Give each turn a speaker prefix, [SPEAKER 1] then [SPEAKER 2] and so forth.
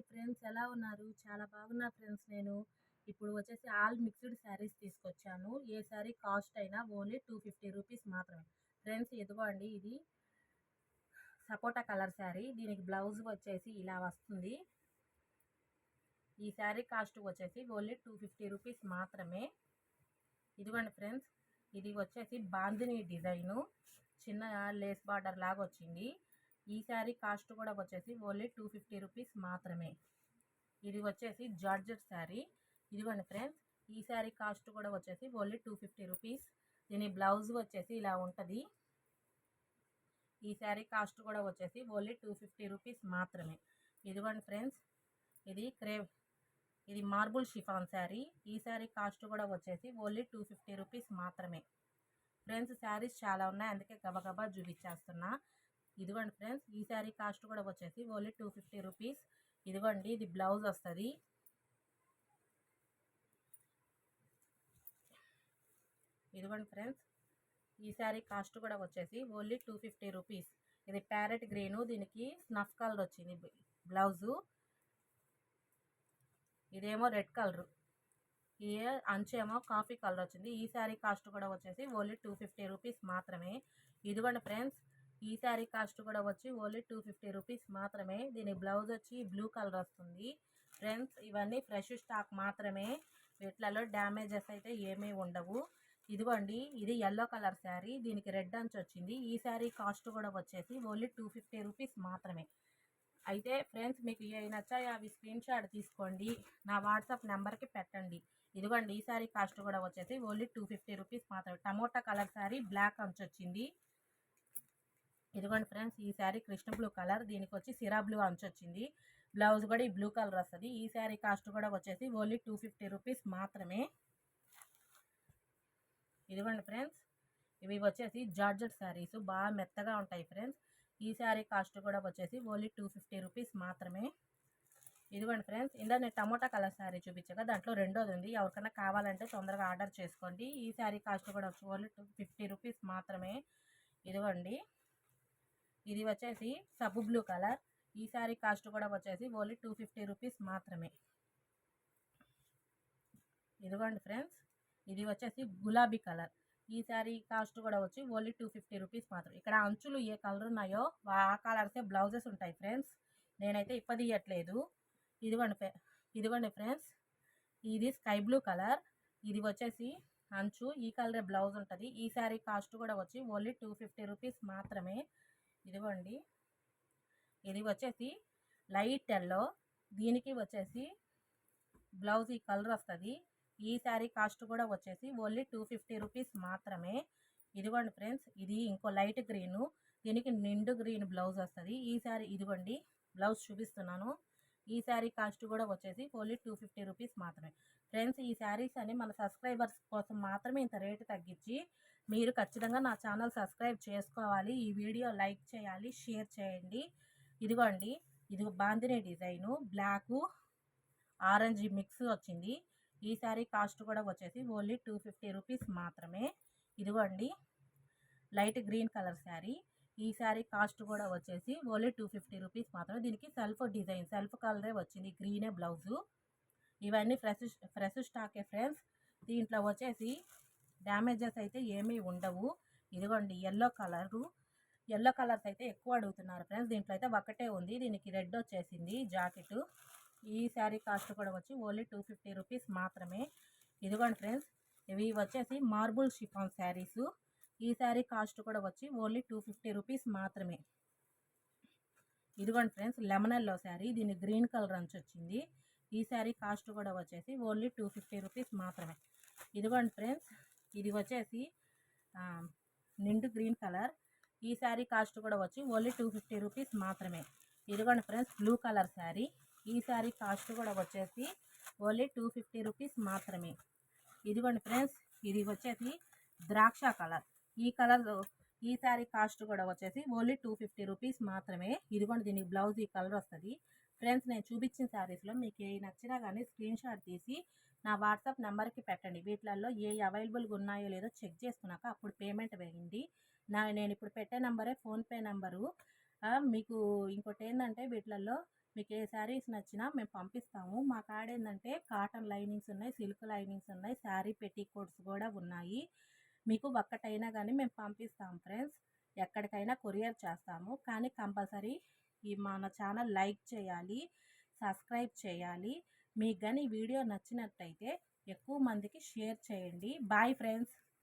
[SPEAKER 1] Hi friends, ఎలా ఉన్నారు? చాలా బాగున్నా ఫ్రెండ్స్. నేను ఇప్పుడు వచ్చేసి ఆల్ మిక్స్డ్ శారీస్ తీసుకొచ్చాను. ఏ శారీ కాస్ట్ అయినా ఓన్లీ 250 రూపీస్ మాత్రమే. ఫ్రెండ్స్ ఇదిగోండి, ఇది సపోటా కలర్ శారీ. దీనికి బ్లౌజ్ వచ్చేసి ఇలా వస్తుంది. ఈ శారీ కాస్ట్ వచ్చేసి ఓన్లీ 250 రూపీస్ మాత్రమే. ఇదిగోండి ఫ్రెండ్స్, ఇది వచ్చేసి బాందిని డిజైను, చిన్న లేస్ బార్డర్ లాగా వచ్చింది. ఈ శారీ కాస్ట్ కూడా వచ్చేసి ఓన్లీ 250 రూపీస్ మాత్రమే. ఇది వచ్చేసి జార్జెట్ శారీ. ఇదిగోండి ఫ్రెండ్స్, ఈ శారీ కాస్ట్ కూడా వచ్చేసి ఓన్లీ 250 రూపీస్. దీని బ్లౌజ్ వచ్చేసి ఇలా ఉంటుంది. ఈ శారీ కాస్ట్ కూడా వచ్చేసి ఓన్లీ 250 రూపీస్ మాత్రమే. ఇదిగోండి ఫ్రెండ్స్, ఇది మార్బుల్ షిఫాన్ శారీ. ఈ శారీ కాస్ట్ కూడా వచ్చేసి ఓన్లీ 250 రూపీస్ మాత్రమే. ఫ్రెండ్స్ శారీస్ చాలా ఉన్నాయి, అందుకే గబగబా చూపించేస్తున్నా. ఇదిగోండి ఫ్రెండ్స్, ఈ శారీ కాస్ట్ కూడా వచ్చేసి ఓన్లీ 250 రూపీస్. ఇదిగోండి, ఇది బ్లౌజ్ వస్తుంది. ఇదిగోండి ఫ్రెండ్స్, ఈ శారీ కాస్ట్ కూడా వచ్చేసి ఓన్లీ 250 రూపీస్. ఇది ప్యారెట్ గ్రీను, దీనికి స్నఫ్ కలర్ వచ్చింది బ్లౌజు. ఇదేమో రెడ్ కలరు, ఈ అంచేమో కాఫీ కలర్ వచ్చింది. ఈ శారీ కాస్ట్ కూడా వచ్చేసి ఓన్లీ 250 రూపీస్ మాత్రమే. ఇదిగోండి ఫ్రెండ్స్, ఈ శారీ కాస్ట్ కూడా వచ్చి ఓన్లీ 250 రూపీస్ మాత్రమే. దీని బ్లౌజ్ వచ్చి బ్లూ కలర్ వస్తుంది. ఫ్రెండ్స్ ఇవన్నీ ఫ్రెష్ స్టాక్ మాత్రమే, వీటిలలో డ్యామేజెస్ అయితే ఏమీ ఉండవు. ఇదిగోండి, ఇది ఎల్లో కలర్ శారీ, దీనికి రెడ్ అంచు వచ్చింది. ఈ శారీ కాస్ట్ కూడా వచ్చేసి ఓన్లీ 250 రూపీస్ మాత్రమే. అయితే ఫ్రెండ్స్, మీకు ఏ నచ్చాయో అవి స్క్రీన్ షాట్ తీసుకోండి, నా వాట్సాప్ నెంబర్కి పెట్టండి. ఇదిగోండి, ఈ శారీ కాస్ట్ కూడా వచ్చేసి ఓన్లీ 250 రూపీస్ మాత్రమే. టమోటా కలర్ శారీ, బ్లాక్ అంచు వచ్చింది. ఇదిగోండి ఫ్రెండ్స్, ఈ శారీ కృష్ణ బ్లూ కలర్, దీనికి వచ్చి సిరా బ్లూ అంచు వచ్చింది. బ్లౌజ్ కూడా ఈ బ్లూ కలర్ వస్తుంది. ఈ శారీ కాస్ట్ కూడా వచ్చేసి ఓన్లీ 250 రూపీస్ మాత్రమే. ఇదిగోండి ఫ్రెండ్స్, ఇవి వచ్చేసి జార్జెట్ శారీస్, బాగా మెత్తగా ఉంటాయి ఫ్రెండ్స్. ఈ శారీ కాస్ట్ కూడా వచ్చేసి ఓన్లీ 250 రూపీస్ మాత్రమే. ఇదిగోండి ఫ్రెండ్స్, ఇందా నేను టమోటా కలర్ శారీ చూపించాక దాంట్లో రెండోది ఉంది, ఎవరికైనా కావాలంటే తొందరగా ఆర్డర్ చేసుకోండి. ఈ శారీ కాస్ట్ కూడా వచ్చి ఓన్లీ 250 రూపీస్ మాత్రమే. ఇదిగోండి, ఇది వచ్చేసి సబ్బు బ్లూ కలర్. ఈ శారీ కాస్ట్ కూడా వచ్చేసి ఓన్లీ 250 రూపీస్ మాత్రమే. ఇదిగోండి ఫ్రెండ్స్, ఇది వచ్చేసి గులాబీ కలర్. ఈ శారీ కాస్ట్ కూడా వచ్చి ఓన్లీ 250 రూపీస్ మాత్రం. ఇక్కడ అంచులు ఏ కలర్ ఉన్నాయో ఆ కలర్సే బ్లౌజెస్ ఉంటాయి ఫ్రెండ్స్, నేనైతే ఇప్పదీయట్లేదు. ఇదిగోండి ఫ్రెండ్స్, ఇది స్కై బ్లూ కలర్, ఇది వచ్చేసి అంచు, ఈ కలరే బ్లౌజ్ ఉంటుంది. ఈ శారీ కాస్ట్ కూడా వచ్చి ఓన్లీ 250 రూపీస్ మాత్రమే. ఇదిగోండి, ఇది వచ్చేసి లైట్ ఎల్లో, దీనికి వచ్చేసి బ్లౌజ్ ఈ కలర్ వస్తుంది. ఈ శారీ కాస్ట్ కూడా వచ్చేసి ఓన్లీ 250 రూపీస్ మాత్రమే. ఇదిగోండి ఫ్రెండ్స్, ఇది ఇంకో లైట్ గ్రీను, దీనికి నిండు గ్రీన్ బ్లౌజ్ వస్తుంది. ఈ శారీ ఇదిగోండి బ్లౌజ్ చూపిస్తున్నాను. ఈ శారీ కాస్ట్ కూడా వచ్చేసి ఓన్లీ 250 రూపీస్ మాత్రమే. ఫ్రెండ్స్, ఈ శారీస్ అని మన సబ్స్క్రైబర్స్ కోసం మాత్రమే ఇంత రేటు తగ్గించి, మీరు ఖచ్చితంగా నా ఛానల్ సబ్స్క్రైబ్ చేసుకోవాలి, ఈ వీడియో లైక్ చేయాలి, షేర్ చేయండి. ఇదిగోండి, ఇది bandhani design, black orange mix వచ్చింది. ఈ శారీ కాస్ట్ కూడా వచ్చేసి ఓన్లీ 250 రూపీస్ మాత్రమే. ఇదిగోండి, లైట్ గ్రీన్ కలర్ శారీ. ఈ శారీ కాస్ట్ కూడా వచ్చేసి ఓన్లీ 250 రూపీస్ మాత్రమే. దీనికి సెల్ఫ్ డిజైన్, సెల్ఫ్ కలరే వచ్చింది, గ్రీనే బ్లౌజు. ఇవన్నీ ఫ్రెష్ స్టాకే ఫ్రెండ్స్, దీంట్లో వచ్చేసి డ్యామేజెస్ అయితే ఏమీ ఉండవు. ఇదిగోండి, ఎల్లో కలర్స్ అయితే ఎక్కువ అడుగుతున్నారు ఫ్రెండ్స్, దీంట్లో అయితే ఒకటే ఉంది, దీనికి రెడ్ వచ్చేసింది జాకెట్. ఈ శారీ కాస్ట్ కూడా వచ్చి ఓన్లీ 250 రూపీస్ మాత్రమే. ఇదిగోండి ఫ్రెండ్స్, ఇవి వచ్చేసి మార్బుల్ షిఫాన్ శారీస్. ఈ శారీ కాస్ట్ కూడా వచ్చి ఓన్లీ 250 రూపీస్ మాత్రమే. ఇదిగోండి ఫ్రెండ్స్, లెమన్ ఎల్లో శారీ, దీని గ్రీన్ కలర్ అంచు వచ్చింది. ఈ శారీ కాస్ట్ కూడా వచ్చేసి ఓన్లీ 250 రూపీస్ మాత్రమే. ఇదిగోండి ఫ్రెండ్స్, ఇది వచ్చేసి నిండు గ్రీన్ కలర్. ఈ శారీ కాస్ట్ కూడా వచ్చి ఓన్లీ 250 రూపీస్ మాత్రమే. ఇదిగోండి ఫ్రెండ్స్, బ్లూ కలర్ శారీ. ఈ శారీ కాస్ట్ కూడా వచ్చేసి ఓన్లీ 250 రూపీస్ మాత్రమే. ఇదిగోండి ఫ్రెండ్స్, ఇది వచ్చేసి ద్రాక్ష కలర్. ఈ శారీ కాస్ట్ కూడా వచ్చేసి ఓన్లీ 250 రూపీస్ మాత్రమే. ఇదిగోండి, దీనికి బ్లౌజ్ ఈ కలర్ వస్తుంది. ఫ్రెండ్స్, నేను చూపించిన శారీస్లో మీకు ఏ నచ్చినా కానీ స్క్రీన్ షాట్ తీసి నా వాట్సాప్ నెంబర్కి పెట్టండి. వీటిలలో ఏ అవైలబుల్గా ఉన్నాయో లేదో చెక్ చేసుకున్నాక అప్పుడు పేమెంట్ వేయండి. నేను ఇప్పుడు పెట్టే నెంబరే ఫోన్పే నెంబరు. మీకు ఇంకోటి ఏంటంటే, వీటిలలో మీకు ఏ శారీస్ నచ్చినా మేము పంపిస్తాము. మా కాడ ఏంటంటే కాటన్ లైనింగ్స్ ఉన్నాయి, సిల్క్ లైనింగ్స్ ఉన్నాయి, శారీ పెట్టికోట్స్ కూడా ఉన్నాయి. మీకు ఒక్కటైనా కానీ మేము పంపిస్తాం ఫ్రెండ్స్. ఎక్కడికైనా కొరియర్ చేస్తాము. కానీ కంపల్సరీ ఈ మన ఛానల్ లైక్ చేయాలి, సబ్స్క్రైబ్ చేయాలి. మీకు కానీ ఈ వీడియో నచ్చినట్టయితే ఎక్కువ మందికి షేర్ చేయండి. Bye friends.